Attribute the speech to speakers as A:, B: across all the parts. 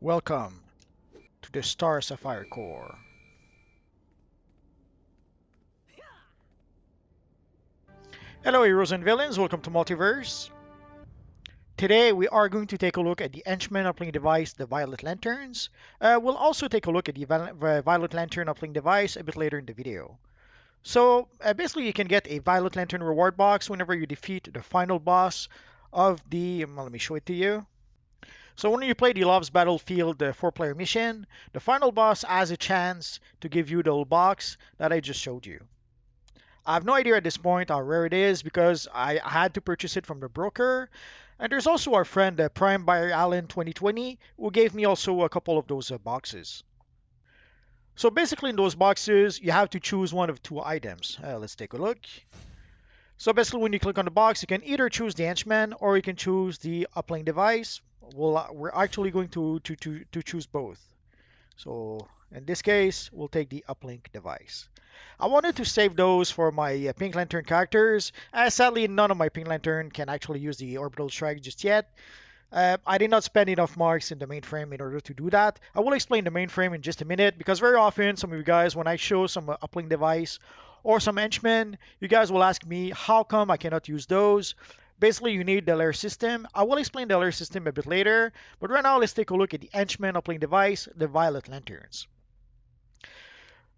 A: Welcome to the Star Sapphire Core. Hello heroes and villains, welcome to Multiverse. Today we are going to take a look at the Henchmen uplink device, the Violet Lanterns. We'll also take a look at the Violet Lantern uplink device a bit later in the video. So basically you can get a Violet Lantern reward box whenever you defeat the final boss of the, let me show it to you. So when you play the Love's Battlefield 4-player mission, the final boss has a chance to give you the little box that I just showed you. I have no idea at this point how rare it is because I had to purchase it from the broker. And there's also our friend Prime Buyer Allen 2020 who gave me also a couple of those boxes. So basically in those boxes you have to choose one of two items. Let's take a look. So basically when you click on the box you can either choose the Henchman or you can choose the uplink device. We're actually going to choose both. So in this case we'll take the uplink device. I wanted to save those for my Pink Lantern characters, as sadly none of my Pink Lantern can actually use the Orbital Strike just yet. I did not spend enough marks in the mainframe in order to do that. I will explain the mainframe in just a minute, because very often some of you guys, when I show some uplink device or some henchmen, you guys will ask me, how come I cannot use those? Basically, you need the layer system. I will explain the layer system a bit later, but right now let's take a look at the Henchman uplink device, the Violet Lanterns.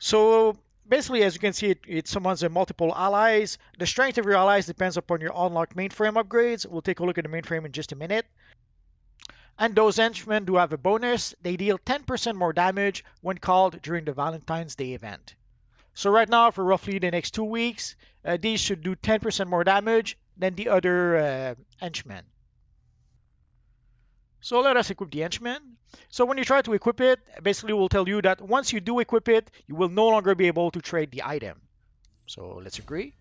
A: So basically, as you can see, it summons multiple allies. The strength of your allies depends upon your unlocked mainframe upgrades. We'll take a look at the mainframe in just a minute. And those henchmen do have a bonus. They deal 10% more damage when called during the Valentine's Day event. So right now, for roughly the next 2 weeks, these should do 10% more damage than the other henchmen. So let us equip the henchman. So when you try to equip it, basically we'll tell you that once you do equip it, you will no longer be able to trade the item. So let's agree.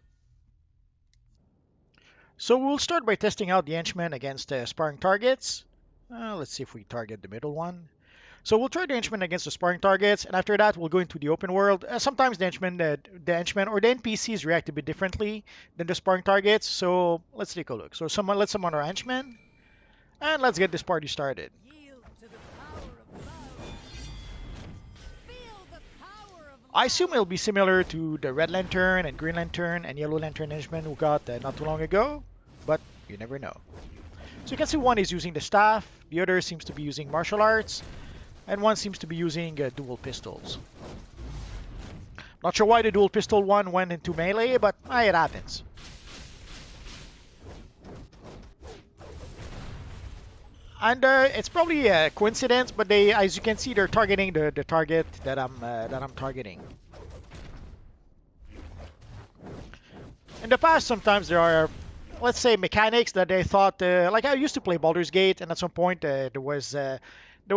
A: So we'll start by testing out the henchman against sparring targets. Let's see if we target the middle one. So we'll try the henchman against the sparring targets, and after that we'll go into the open world. Sometimes the henchman or the NPCs react a bit differently than the sparring targets. So let's take a look. So let's summon our henchman, and let's get this party started. I assume it'll be similar to the Red Lantern and Green Lantern and Yellow Lantern henchmen we got not too long ago, but you never know. So you can see one is using the staff, the other seems to be using martial arts, and one seems to be using dual pistols. Not sure why the dual pistol one went into melee, but it happens. And it's probably a coincidence, but as you can see, they're targeting the target that I'm targeting. In the past, sometimes there are, let's say, mechanics that they thought, like I used to play Baldur's Gate, and at some point there was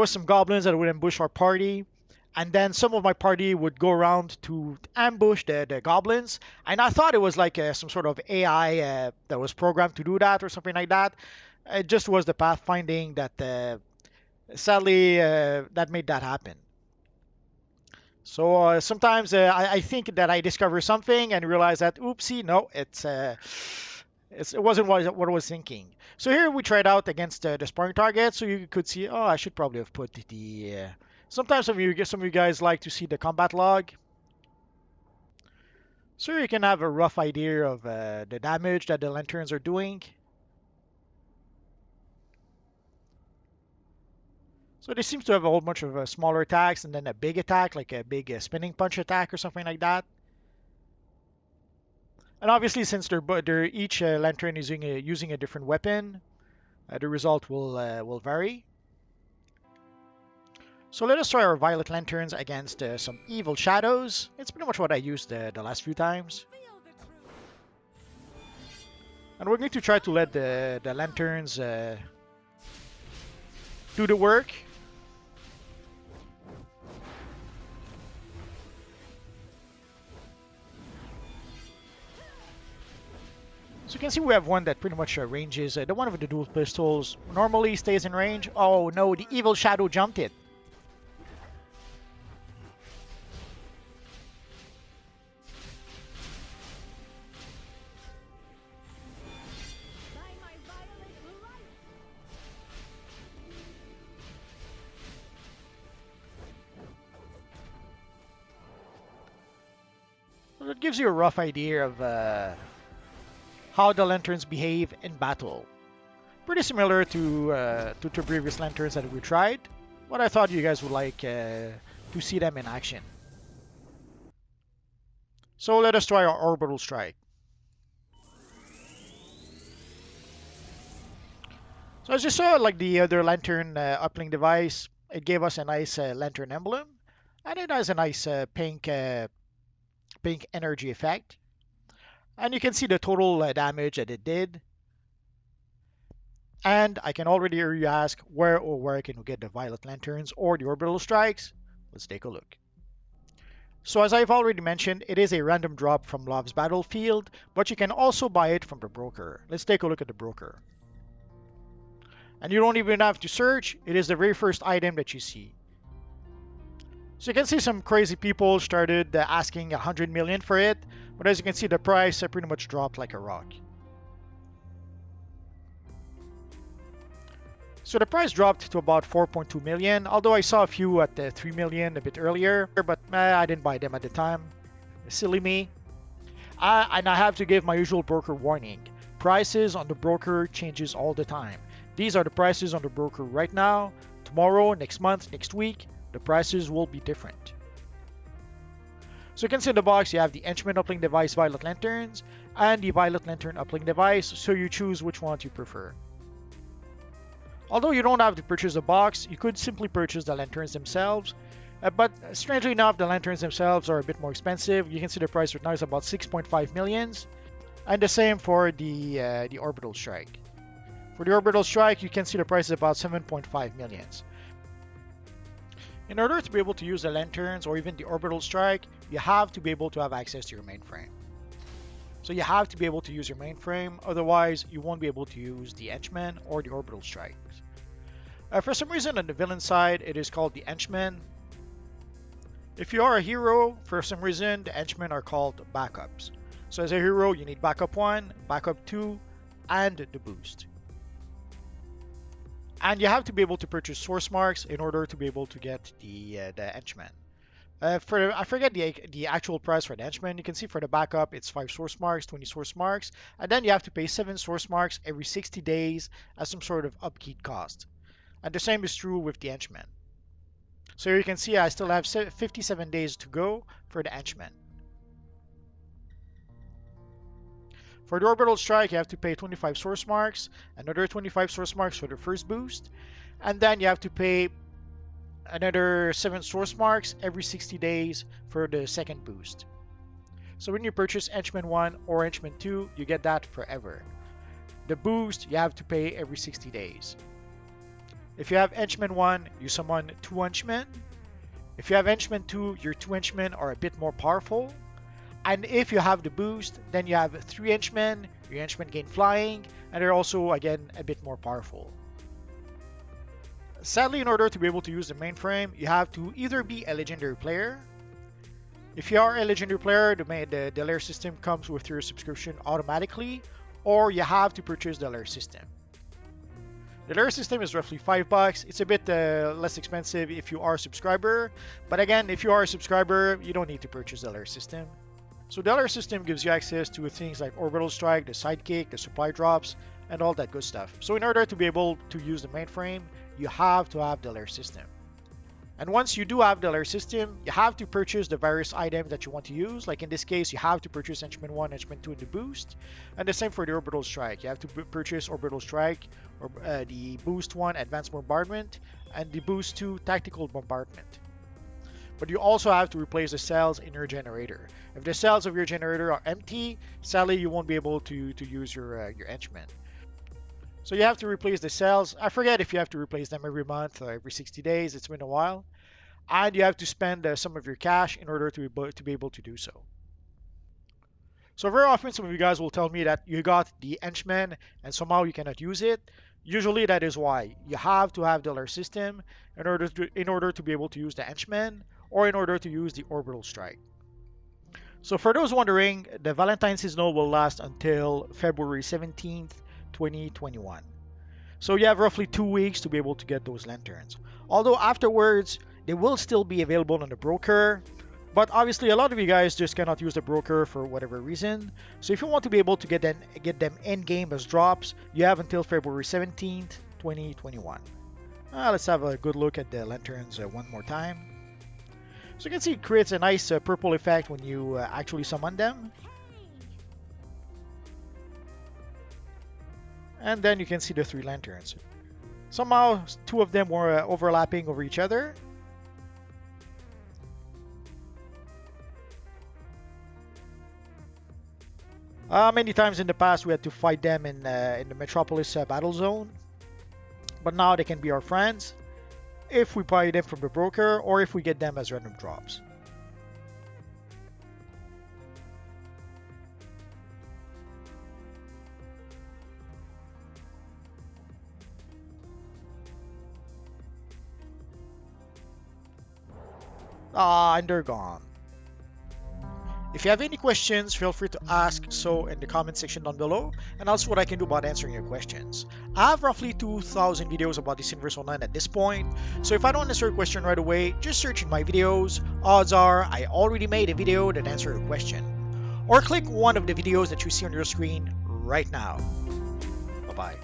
A: some goblins that would ambush our party, and then some of my party would go around to ambush the goblins, and I thought it was like some sort of AI that was programmed to do that or something like that. It just was the pathfinding that sadly that made that happen. So sometimes I think that I discover something and realize that oopsie, no, it wasn't what I was thinking. So here we tried out against the sparring target, so you could see. Oh, I should probably have put the. Sometimes some of you guys like to see the combat log, so you can have a rough idea of the damage that the lanterns are doing. So they seems to have a whole bunch of smaller attacks and then a big attack, like a big spinning punch attack or something like that. And obviously, since they're each lantern is using a different weapon, the result will vary. So let us try our Violet Lanterns against some Evil Shadows. It's pretty much what I used the last few times. And we're going to try to let the lanterns do the work. So you can see we have one that pretty much ranges. The one with the dual pistols normally stays in range. Oh no, the Evil Shadow jumped it. it gives you a rough idea of how the lanterns behave in battle. Pretty similar to previous lanterns that we tried, but I thought you guys would like to see them in action. So let us try our orbital strike. So as you saw, like the other lantern uplink device, it gave us a nice lantern emblem, and it has a nice pink energy effect. And you can see the total damage that it did. And I can already hear you ask where can we get the violet lanterns or the orbital strikes? Let's take a look. So as I've already mentioned, it is a random drop from Love's Battlefield, but you can also buy it from the broker. Let's take a look at the broker. And you don't even have to search, it is the very first item that you see. So you can see some crazy people started asking 100 million for it, but as you can see the price pretty much dropped like a rock. So the price dropped to about 4.2 million, although I saw a few at 3 million a bit earlier, but I didn't buy them at the time. Silly me. And I have to give my usual broker warning. Prices on the broker changes all the time. These are the prices on the broker right now. Tomorrow, next month, next week, the prices will be different. So you can see in the box you have the Henchmen uplink device violet lanterns and the violet lantern uplink device, so you choose which one you prefer. Although you don't have to purchase a box, you could simply purchase the lanterns themselves. But strangely enough, the lanterns themselves are a bit more expensive. You can see the price right now is about 6.5 millions. And the same for the Orbital Strike. For the Orbital Strike, you can see the price is about 7.5 millions. In order to be able to use the lanterns or even the Orbital Strike, you have to be able to have access to your mainframe. So you have to be able to use your mainframe, otherwise you won't be able to use the Henchmen or the Orbital Strike. For some reason on the villain side, it is called the Henchmen. If you are a hero, for some reason, the Henchmen are called backups. So as a hero, you need backup 1, backup 2, and the boost. And you have to be able to purchase source marks in order to be able to get the Henchmen. I forget the actual price for the Henchmen. You can see for the backup, it's 5 source marks, 20 source marks, and then you have to pay 7 source marks every 60 days as some sort of upkeep cost. And the same is true with the Henchmen. So here you can see I still have 57 days to go for the Henchmen. For the Orbital Strike, you have to pay 25 source marks, another 25 source marks for the first boost, and then you have to pay another 7 source marks every 60 days for the second boost. So when you purchase Henchmen 1 or Henchmen 2, you get that forever. The boost, you have to pay every 60 days. If you have Henchmen 1, you summon 2 Henchmen. If you have Henchmen 2, your 2 Henchmen are a bit more powerful. And if you have the boost, then you have 3 Henchmen, your Henchmen gain flying, and they're also, again, a bit more powerful. Sadly, in order to be able to use the mainframe, you have to either be a legendary player. If you are a legendary player, the layer system comes with your subscription automatically, or you have to purchase the layer system. The layer system is roughly $5. It's a bit less expensive if you are a subscriber, but again, if you are a subscriber, you don't need to purchase the layer system. So the layer system gives you access to things like Orbital Strike, the Sidekick, the supply drops, and all that good stuff. So in order to be able to use the mainframe, you have to have the layer system. And once you do have the layer system, you have to purchase the various items that you want to use. Like in this case, you have to purchase Henchmen 1, Henchmen 2, and the boost. And the same for the Orbital Strike. You have to purchase Orbital Strike, or the boost 1, Advanced Bombardment, and the boost 2, Tactical Bombardment. But you also have to replace the cells in your generator. If the cells of your generator are empty, sadly you won't be able to use your Henchmen. So you have to replace the cells. I forget if you have to replace them every month or every 60 days. It's been a while. And you have to spend some of your cash in order to be able to do so. So very often some of you guys will tell me that you got the Henchmen and somehow you cannot use it. Usually that is why. You have to have the layer system in order to be able to use the Henchmen or in order to use the Orbital Strike. So for those wondering, the Valentine's seasonal will last until February 17th, 2021. So you have roughly 2 weeks to be able to get those lanterns. Although afterwards, they will still be available on the broker, But obviously, a lot of you guys just cannot use the broker for whatever reason. So if you want to be able to get them in game as drops, you have until February 17th, 2021. Let's have a good look at the lanterns one more time. So you can see it creates a nice purple effect when you actually summon them. And then you can see the 3 lanterns. Somehow, 2 of them were overlapping over each other. Many times in the past we had to fight them in the Metropolis battle zone. But now they can be our friends if we buy them from the broker or if we get them as random drops. And they're gone. If you have any questions, feel free to ask so in the comment section down below, and I'll see what I can do about answering your questions. I have roughly 2,000 videos about this Universe Online at this point, so if I don't answer your question right away, just search in my videos. Odds are I already made a video that answered your question. Or click one of the videos that you see on your screen right now. Bye-bye.